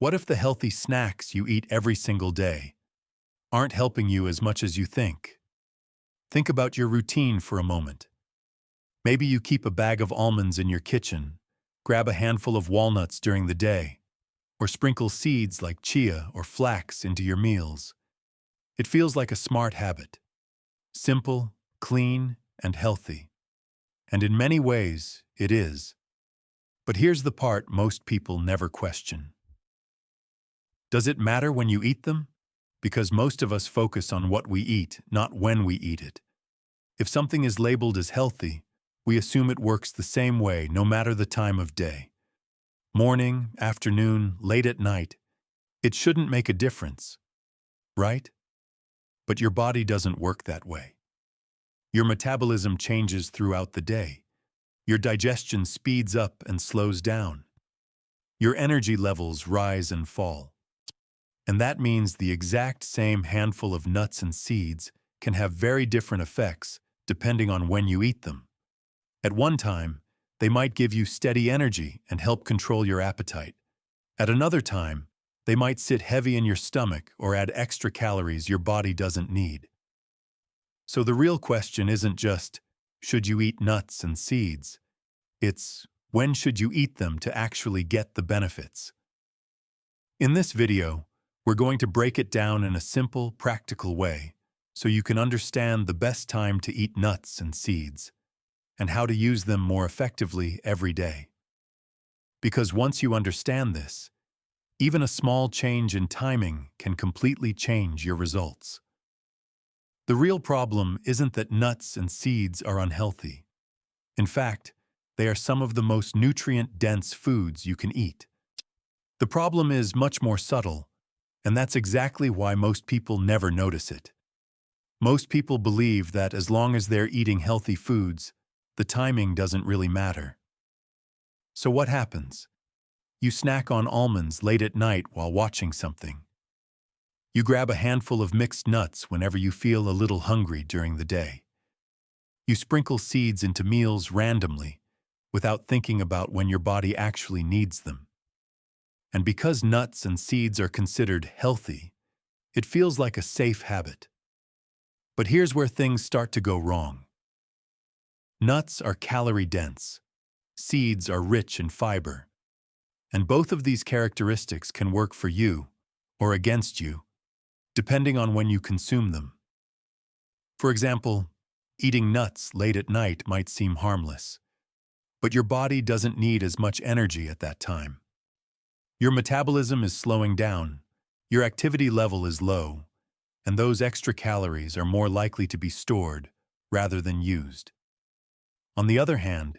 What if the healthy snacks you eat every single day aren't helping you as much as you think? Think about your routine for a moment. Maybe you keep a bag of almonds in your kitchen, grab a handful of walnuts during the day, or sprinkle seeds like chia or flax into your meals. It feels like a smart habit. Simple, clean, and healthy. And in many ways, it is. But here's the part most people never question. Does it matter when you eat them? Because most of us focus on what we eat, not when we eat it. If something is labeled as healthy, we assume it works the same way no matter the time of day. Morning, afternoon, late at night, it shouldn't make a difference, right? But your body doesn't work that way. Your metabolism changes throughout the day. Your digestion speeds up and slows down. Your energy levels rise and fall. And that means the exact same handful of nuts and seeds can have very different effects depending on when you eat them. At one time, they might give you steady energy and help control your appetite. At another time, they might sit heavy in your stomach or add extra calories your body doesn't need. So the real question isn't just, should you eat nuts and seeds? It's, when should you eat them to actually get the benefits? In this video, we're going to break it down in a simple, practical way so you can understand the best time to eat nuts and seeds and how to use them more effectively every day. Because once you understand this, even a small change in timing can completely change your results. The real problem isn't that nuts and seeds are unhealthy. In fact, they are some of the most nutrient-dense foods you can eat. The problem is much more subtle, and that's exactly why most people never notice it. Most people believe that as long as they're eating healthy foods, the timing doesn't really matter. So what happens? You snack on almonds late at night while watching something. You grab a handful of mixed nuts whenever you feel a little hungry during the day. You sprinkle seeds into meals randomly, without thinking about when your body actually needs them. And because nuts and seeds are considered healthy, it feels like a safe habit. But here's where things start to go wrong. Nuts are calorie-dense. Seeds are rich in fiber. And both of these characteristics can work for you or against you, depending on when you consume them. For example, eating nuts late at night might seem harmless, but your body doesn't need as much energy at that time. Your metabolism is slowing down, your activity level is low, and those extra calories are more likely to be stored rather than used. On the other hand,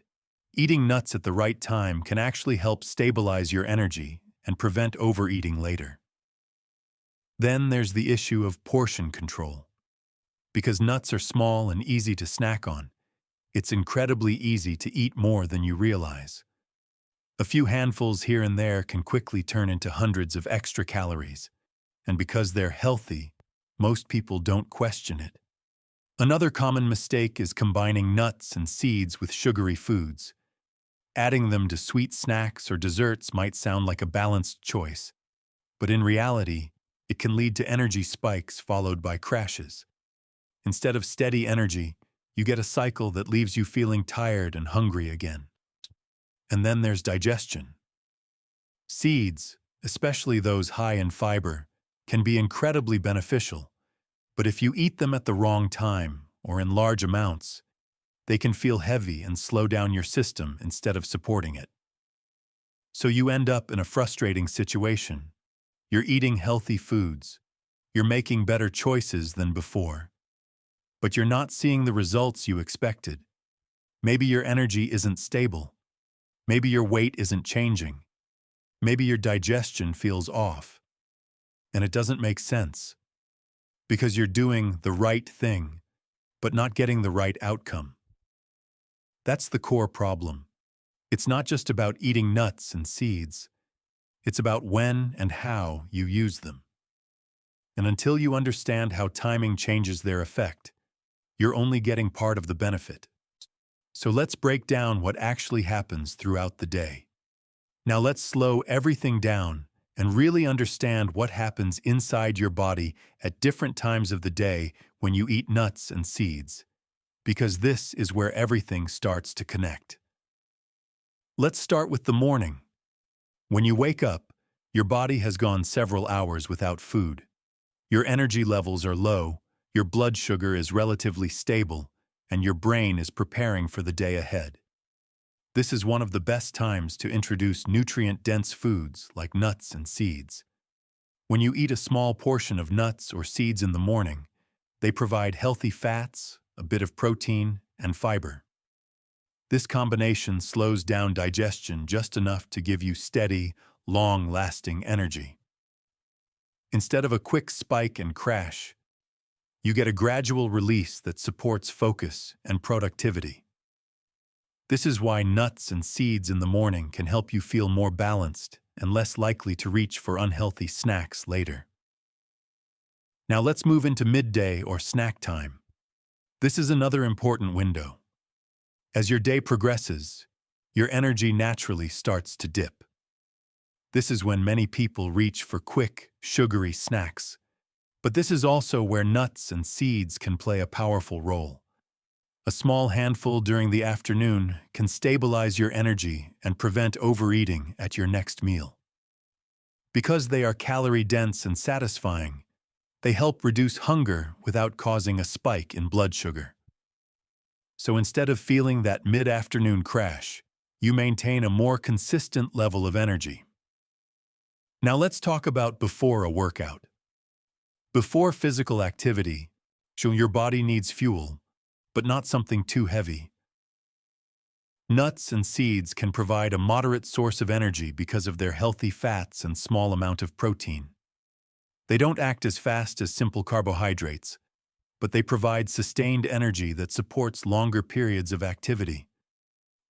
eating nuts at the right time can actually help stabilize your energy and prevent overeating later. Then there's the issue of portion control. Because nuts are small and easy to snack on, it's incredibly easy to eat more than you realize. A few handfuls here and there can quickly turn into hundreds of extra calories, and because they're healthy, most people don't question it. Another common mistake is combining nuts and seeds with sugary foods. Adding them to sweet snacks or desserts might sound like a balanced choice, but in reality, it can lead to energy spikes followed by crashes. Instead of steady energy, you get a cycle that leaves you feeling tired and hungry again. And then there's digestion. Seeds, especially those high in fiber, can be incredibly beneficial, but if you eat them at the wrong time or in large amounts, they can feel heavy and slow down your system instead of supporting it. So you end up in a frustrating situation. You're eating healthy foods. You're making better choices than before. But you're not seeing the results you expected. Maybe your energy isn't stable. Maybe your weight isn't changing. Maybe your digestion feels off. And it doesn't make sense. Because you're doing the right thing, but not getting the right outcome. That's the core problem. It's not just about eating nuts and seeds. It's about when and how you use them. And until you understand how timing changes their effect, you're only getting part of the benefit. So let's break down what actually happens throughout the day. Now let's slow everything down and really understand what happens inside your body at different times of the day when you eat nuts and seeds, because this is where everything starts to connect. Let's start with the morning. When you wake up, your body has gone several hours without food. Your energy levels are low, your blood sugar is relatively stable, and your brain is preparing for the day ahead. This is one of the best times to introduce nutrient-dense foods like nuts and seeds. When you eat a small portion of nuts or seeds in the morning, they provide healthy fats, a bit of protein, and fiber. This combination slows down digestion just enough to give you steady, long-lasting energy. Instead of a quick spike and crash, you get a gradual release that supports focus and productivity. This is why nuts and seeds in the morning can help you feel more balanced and less likely to reach for unhealthy snacks later. Now let's move into midday or snack time. This is another important window. As your day progresses, your energy naturally starts to dip. This is when many people reach for quick, sugary snacks. But this is also where nuts and seeds can play a powerful role. A small handful during the afternoon can stabilize your energy and prevent overeating at your next meal. Because they are calorie-dense and satisfying, they help reduce hunger without causing a spike in blood sugar. So instead of feeling that mid-afternoon crash, you maintain a more consistent level of energy. Now let's talk about before a workout. Before physical activity, your body needs fuel, but not something too heavy. Nuts and seeds can provide a moderate source of energy because of their healthy fats and small amount of protein. They don't act as fast as simple carbohydrates, but they provide sustained energy that supports longer periods of activity.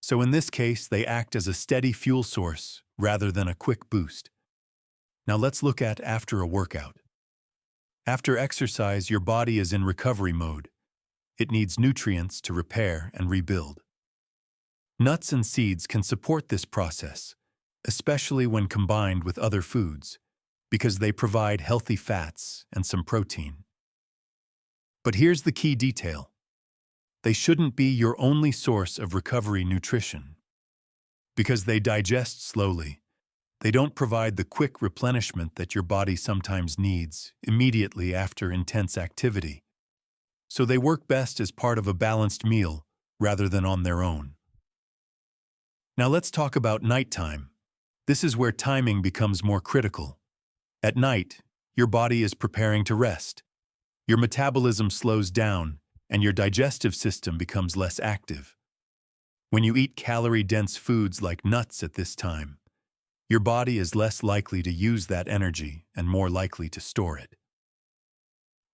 So in this case, they act as a steady fuel source rather than a quick boost. Now let's look at after a workout. After exercise, your body is in recovery mode. It needs nutrients to repair and rebuild. Nuts and seeds can support this process, especially when combined with other foods, because they provide healthy fats and some protein. But here's the key detail. They shouldn't be your only source of recovery nutrition. Because they digest slowly, they don't provide the quick replenishment that your body sometimes needs immediately after intense activity. So they work best as part of a balanced meal rather than on their own. Now let's talk about nighttime. This is where timing becomes more critical. At night, your body is preparing to rest. Your metabolism slows down, and your digestive system becomes less active. When you eat calorie-dense foods like nuts at this time, your body is less likely to use that energy and more likely to store it.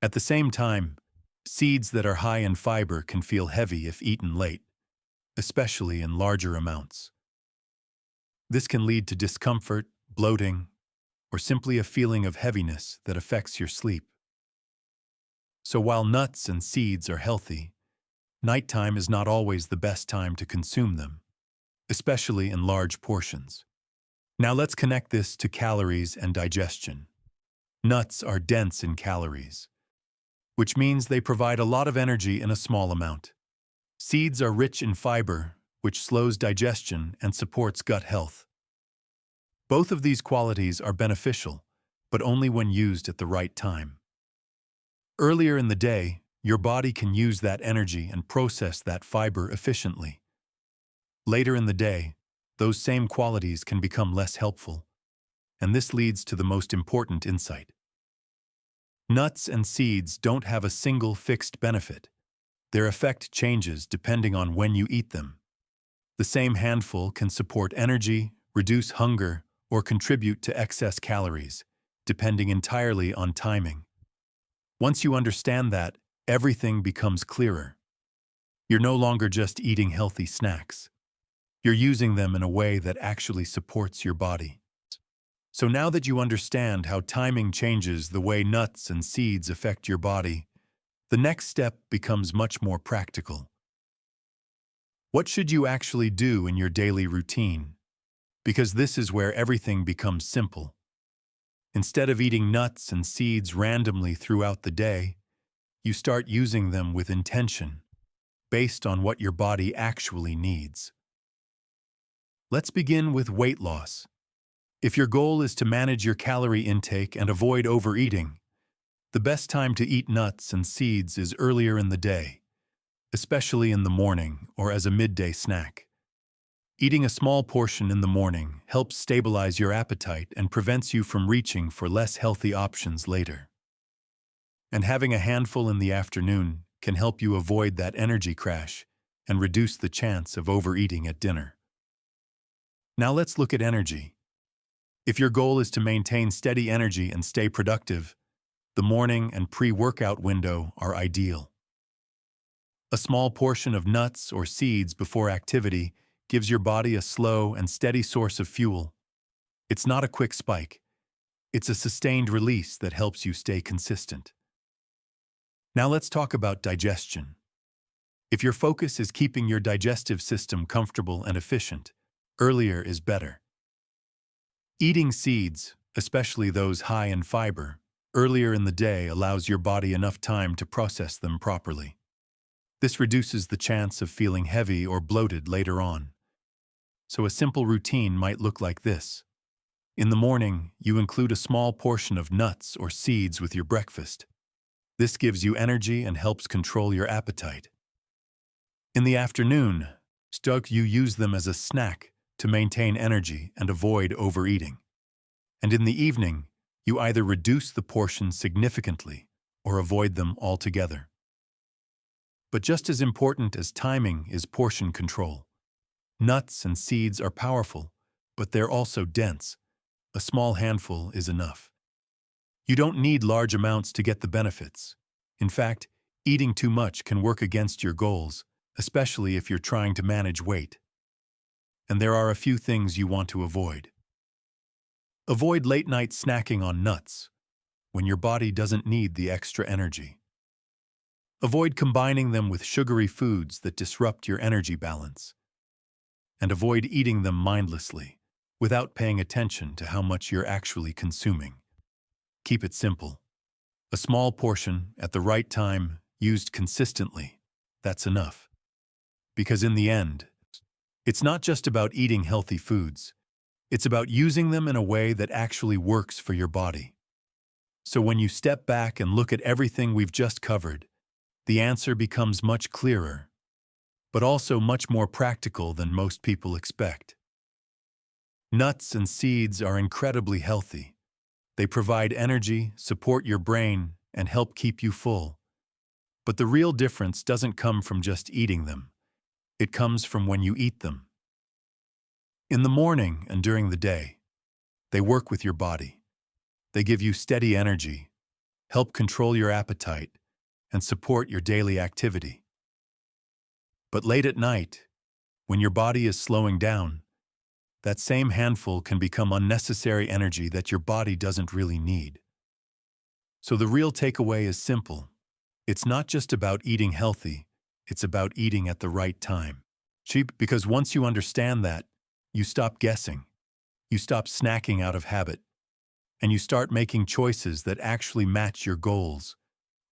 At the same time, seeds that are high in fiber can feel heavy if eaten late, especially in larger amounts. This can lead to discomfort, bloating, or simply a feeling of heaviness that affects your sleep. So while nuts and seeds are healthy, nighttime is not always the best time to consume them, especially in large portions. Now let's connect this to calories and digestion. Nuts are dense in calories, which means they provide a lot of energy in a small amount. Seeds are rich in fiber, which slows digestion and supports gut health. Both of these qualities are beneficial, but only when used at the right time. Earlier in the day, your body can use that energy and process that fiber efficiently. Later in the day, those same qualities can become less helpful, and this leads to the most important insight. Nuts and seeds don't have a single fixed benefit. Their effect changes depending on when you eat them. The same handful can support energy, reduce hunger, or contribute to excess calories, depending entirely on timing. Once you understand that, everything becomes clearer. You're no longer just eating healthy snacks. You're using them in a way that actually supports your body. So now that you understand how timing changes the way nuts and seeds affect your body, the next step becomes much more practical. What should you actually do in your daily routine? Because this is where everything becomes simple. Instead of eating nuts and seeds randomly throughout the day, you start using them with intention, based on what your body actually needs. Let's begin with weight loss. If your goal is to manage your calorie intake and avoid overeating, the best time to eat nuts and seeds is earlier in the day, especially in the morning or as a midday snack. Eating a small portion in the morning helps stabilize your appetite and prevents you from reaching for less healthy options later. And having a handful in the afternoon can help you avoid that energy crash and reduce the chance of overeating at dinner. Now let's look at energy. If your goal is to maintain steady energy and stay productive, the morning and pre-workout window are ideal. A small portion of nuts or seeds before activity gives your body a slow and steady source of fuel. It's not a quick spike. It's a sustained release that helps you stay consistent. Now let's talk about digestion. If your focus is keeping your digestive system comfortable and efficient, earlier is better. Eating seeds, especially those high in fiber, earlier in the day allows your body enough time to process them properly. This reduces the chance of feeling heavy or bloated later on. So a simple routine might look like this. In the morning, you include a small portion of nuts or seeds with your breakfast. This gives you energy and helps control your appetite. In the afternoon, you use them as a snack to maintain energy and avoid overeating. And in the evening, you either reduce the portion significantly or avoid them altogether. But just as important as timing is portion control. Nuts and seeds are powerful, but they're also dense. A small handful is enough. You don't need large amounts to get the benefits. In fact, eating too much can work against your goals, especially if you're trying to manage weight. And there are a few things you want to avoid. Avoid late-night snacking on nuts when your body doesn't need the extra energy. Avoid combining them with sugary foods that disrupt your energy balance. And avoid eating them mindlessly, without paying attention to how much you're actually consuming. Keep it simple. A small portion, at the right time, used consistently, that's enough. Because in the end, it's not just about eating healthy foods. It's about using them in a way that actually works for your body. So when you step back and look at everything we've just covered, the answer becomes much clearer, but also much more practical than most people expect. Nuts and seeds are incredibly healthy. They provide energy, support your brain, and help keep you full. But the real difference doesn't come from just eating them. It comes from when you eat them. In the morning and during the day, they work with your body. They give you steady energy, help control your appetite, and support your daily activity. But late at night, when your body is slowing down, that same handful can become unnecessary energy that your body doesn't really need. So the real takeaway is simple. It's not just about eating healthy, it's about eating at the right time. Because once you understand that, you stop guessing, you stop snacking out of habit, and you start making choices that actually match your goals,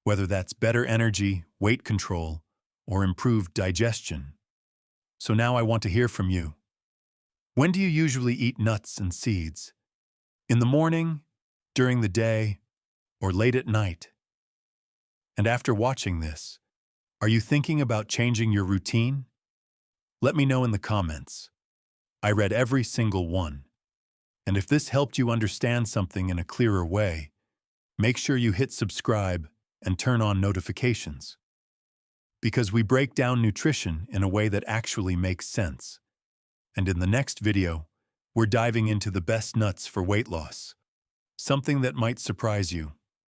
whether that's better energy, weight control, or improved digestion. So now I want to hear from you. When do you usually eat nuts and seeds? In the morning, during the day, or late at night? And after watching this, are you thinking about changing your routine? Let me know in the comments. I read every single one. And if this helped you understand something in a clearer way, make sure you hit subscribe and turn on notifications. Because we break down nutrition in a way that actually makes sense. And in the next video, we're diving into the best nuts for weight loss. Something that might surprise you.